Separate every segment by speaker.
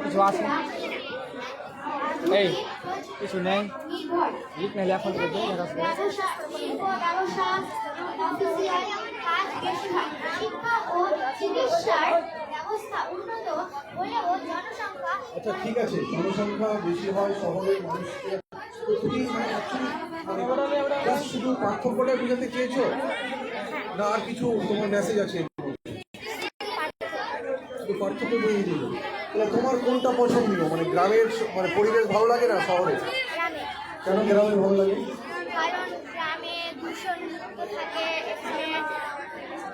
Speaker 1: কিছু আছে এই কিছু নেই লিখ নাহলে এখন থেকে
Speaker 2: আচ্ছা ঠিক আছে, জনসংখ্যা বেশি হয় শহরের মানুষকে শুধু পার্থক্যটা বোঝাতে চেয়েছো না আর কিছু তোমার মেসেজ আছে? শুধু পার্থক্য বুঝিয়ে দিল। তাহলে তোমার কোনটা পছন্দীয়, মানে গ্রামের মানে পরিবেশ ভালো লাগে না শহরে? কেন গ্রামে ভালো লাগে?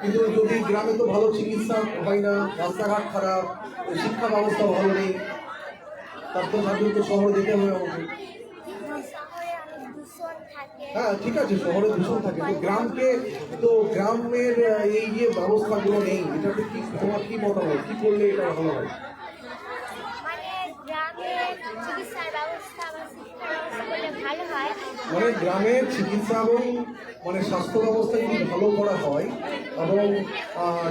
Speaker 2: কিন্তু যদি গ্রামে তো ভালো চিকিৎসা হয় না, রাস্তাঘাট খারাপ, শিক্ষা ব্যবস্থা ভালো নেই, তার তো তাদের তো শহরে যেতে হবে আমাকে। হ্যাঁ ঠিক আছে, শহরে দূষণ থাকে, তো গ্রামকে তো গ্রামের এই যে ব্যবস্থাগুলো নেই, এটাতে কি তোমার কি মতামত, কি করলে এটা ভালো হয়? মানে গ্রামের চিকিৎসা এবং মানে স্বাস্থ্য ব্যবস্থা যদি ভালো করা হয় এবং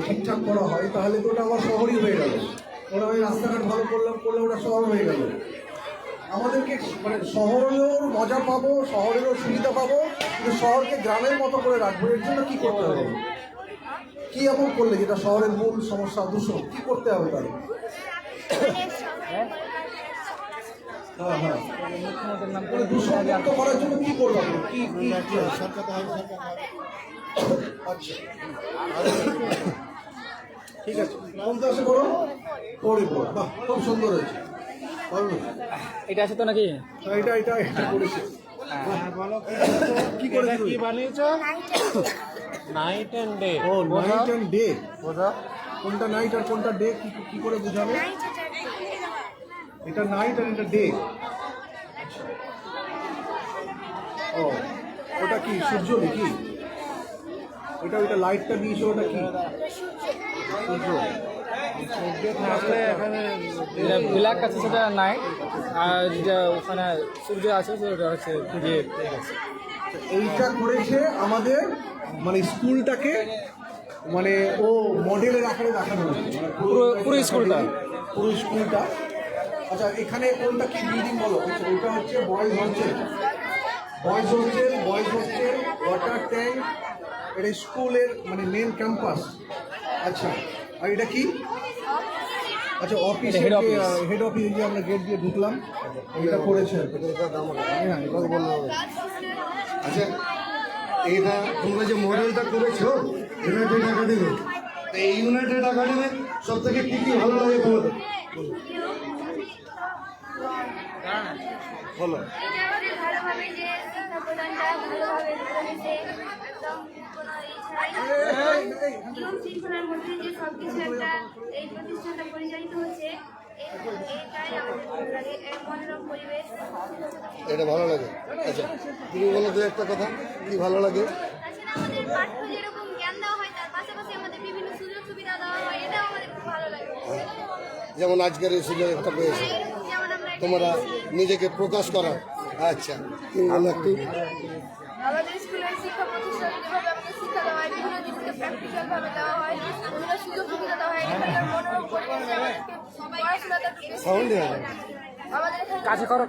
Speaker 2: ঠিকঠাক করা হয় তাহলে তো ওটা আমার শহরই হয়ে গেল। ওরা ওই রাস্তাঘাট ভালো করলে ওটা শহর হয়ে গেল। আমাদেরকে মানে শহরেরও মজা পাবো, শহরেরও সুবিধা পাবো, কিন্তু শহরকে গ্রামের মতো করে রাখবো। এর জন্য কী করতে হবে, কী এমন করলে যেটা শহরের মূল সমস্যা দূষণ, কী করতে হবে তাহলে? হ্যাঁ হ্যাঁ, দূষণ মুক্ত করার জন্য কী করবো, কি আচ্ছা ঠিক আছে, কোন ক্লাসে পড়ো? পড়বো, বাহ খুব সুন্দর হয়েছে।
Speaker 1: এটা আছে তো নাকি?
Speaker 2: এটা এটা এটা করেছে। কি করে কি বানিয়েছো?
Speaker 3: Night and day.
Speaker 2: ও নাইট এন্ড ডে, বোঝা কোনটা নাইট আর কোনটা ডে কি করে বোঝাবে? এটা নাইট আর এটা ডে। ও ওটা কি সূর্য নাকি? এটা ওইটা লাইটটা দিয়েছে, ওটা কি সূর্য?
Speaker 1: ব্ল্যাক আছে সেটা নাইট, আর যেটা ওখানে সূর্য আছে সেটা হচ্ছে ডে।
Speaker 2: এইটা করেছে আমাদের মানে স্কুলটাকে মানে ও মডেলের আকারে দেখানো হয়েছে,
Speaker 1: পুরো স্কুলটা।
Speaker 2: পুরো স্কুলটা। আচ্ছা এখানে কোনটা কি বিল্ডিং বলো? ওটা হচ্ছে বয়েজ হোস্টেল, ওয়াটার ট্যাঙ্ক, এটা স্কুলের মানে মেন ক্যাম্পাস। আচ্ছা আর এটা কি? আচ্ছা অফিস, হেড অফিস যে আমরা গেট দিয়ে ঢুকলাম, এটা করেছে। হ্যাঁ এটা বললো।
Speaker 4: আচ্ছা এইটা তোমরা যে মডেলটা করেছো ইউনাইটেড একাডেমি, এই ইউনাইটেড একাডেমি সব থেকে কী কী ভালো লাগে তোমাদের বলো? এটা ভালো লাগে। আচ্ছা তুমি বলো দু একটা কথা, কি ভালো লাগে? যেমন আজকের এই সুযোগ একটা পেয়েছে তোমরা নিজেকে প্রকাশ করার। আচ্ছা তুমি বলো একটু।
Speaker 5: আমাদের স্কুলের শিক্ষা প্রতিষ্ঠান যেভাবে আমাদের শিক্ষা দেওয়া হয়, বিভিন্ন জিনিসকে প্র্যাকটিক্যাল ভাবে দেওয়া হয়, বিভিন্ন সুযোগ সুবিধা দেওয়া হয়, এখানকার মনোরম পরিবেশে আমাদেরকে পড়াশোনাটা আমাদের
Speaker 1: কাছে করো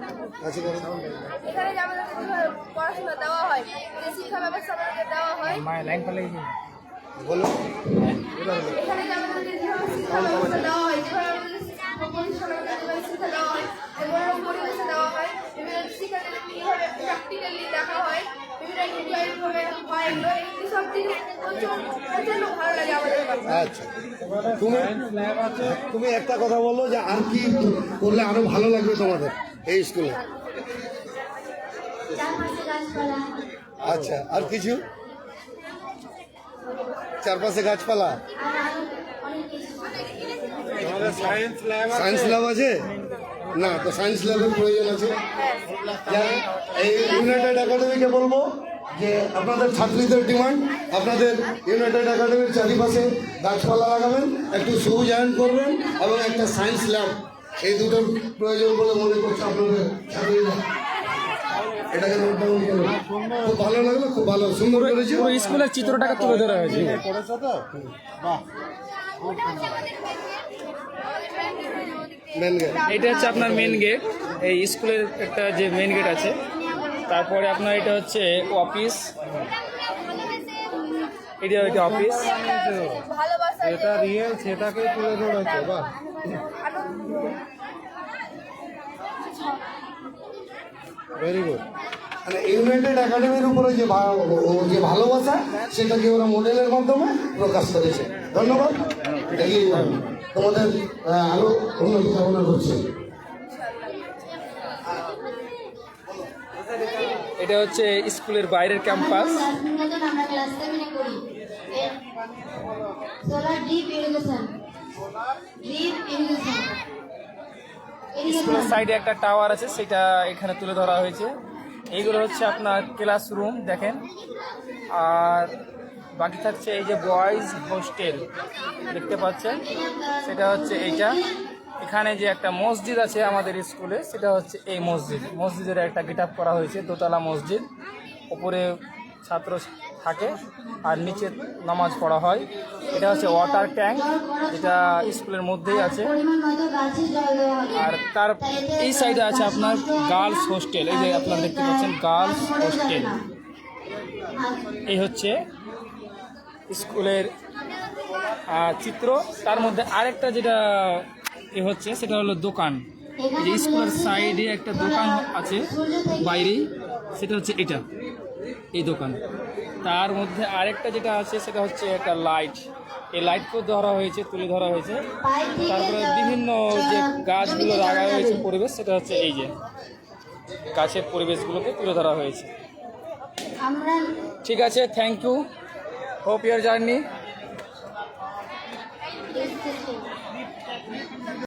Speaker 5: এখানে যে আমাদেরকে যেভাবে পড়াশোনা দেওয়া হয়, যে শিক্ষা ব্যবস্থা আমাদেরকে দেওয়া হয়,
Speaker 1: লাইন পালে
Speaker 4: বলো
Speaker 5: এখানে যে আমাদেরকে যেভাবে শিক্ষা ব্যবস্থা দেওয়া হয়, যেভাবে আমাদের শিক্ষা প্রতিষ্ঠান যেভাবে শিক্ষা দেওয়া হয়, যে মনোরম পরিবেশে দেওয়া হয়, বিভিন্ন শিক্ষাকে কীভাবে প্র্যাকটিক্যালি দেখা হয়,
Speaker 4: আচ্ছা তুমি একটা কথা বলো যে আর কি করলে আরো ভালো লাগবে তোমাদের এই স্কুলে? আচ্ছা আর কিছু? চারপাশে গাছপালা, সায়েন্স ল্যাব আছে না? তো সায়েন্স ল্যাবের প্রয়োজন আছে। এই ইউনাইটেড একাডেমিকে বলবো যে আপনাদের ছাত্রীদের ডিমান্ড, আপনাদের ইউনাইটেড একাডেমির চারিপাশে গাছপালা লাগাবেন, একটু সবুজায়ন করবেন এবং একটা সায়েন্স ল্যাব, এই দুটোর প্রয়োজন বলে মনে করছে আপনাদের ছাত্রীরা। এটাকে খুব ভালো লাগলো, খুব ভালো সুন্দর করেছে।
Speaker 1: স্কুলের চিত্রটাকে তুলে ধরা হয়েছে।
Speaker 4: করেছো তো? বাহ মেন গেট।
Speaker 1: এটা হচ্ছে আপনার মেন গেট, এই স্কুলের একটা যে মেন গেট আছে। তারপরে আপনার এটা হচ্ছে অফিস, এটা অফিস।
Speaker 5: ভালোবাসা
Speaker 3: যেটা রিয়েল সেটাকে তুলে ধরেছে, বাহ। Very good.
Speaker 4: মানে ইউনাইটেড একাডেমির উপরে যে ভালোবাসা সেটাকে ওরা মডেলের মাধ্যমে প্রকাশ করেছে। ধন্যবাদ। এগিয়ে যাও। তোমাদের আরো উন্নতি কামনা করছি।
Speaker 1: এটা হচ্ছে স্কুলের বাইরের ক্যাম্পাস।
Speaker 6: আমরা ক্লাস 7 এ করি। Solar drip irrigation.
Speaker 1: স্কুলের সাইডে একটা টাওয়ার আছে, সেটা এখানে তুলে ধরা হয়েছে। এইগুলো হচ্ছে আপনার ক্লাসরুম দেখেন। আর বাকি থাকছে এই যে বয়েজ হোস্টেল দেখতে পাচ্ছেন, সেটা হচ্ছে এইটা। এখানে যে একটা মসজিদ আছে আমাদের স্কুলে, সেটা হচ্ছে এই মসজিদের একটা গেট আপ করা হয়েছে, দোতলা মসজিদ। উপরে ছাত্র থাকে আর নিচে নামাজ পড়া হয়। এটা হচ্ছে ওয়াটার ট্যাঙ্ক, যেটা স্কুলের মধ্যেই আছে।
Speaker 6: পরিমাণ মতো গাছে জল দেওয়া হবে।
Speaker 1: আর তার এই সাইডে আছে আপনার গার্লস হোস্টেল। এই যে আপনারা দেখতে পাচ্ছেন গার্লস হোস্টেল। এই হচ্ছে স্কুলের চিত্র। তার মধ্যে আরেকটা যেটা হচ্ছে সেটা হলো দোকান। এই যে স্কুলের সাইডে একটা দোকান আছে বাইরেই, সেটা হচ্ছে এটা, এই দোকান। তার মধ্যে আরেকটা যেটা আছে সেটা হচ্ছে একটা লাইট। এই লাইটকেও ধরা হয়েছে, তুলে ধরা হয়েছে। তারপরে বিভিন্ন যে গাছগুলো লাগা হয়েছে পরিবেশ, সেটা হচ্ছে এই যে গাছের পরিবেশগুলোকে তুলে ধরা হয়েছে।
Speaker 6: আমরা
Speaker 1: ঠিক আছে, thank you, hope your journey.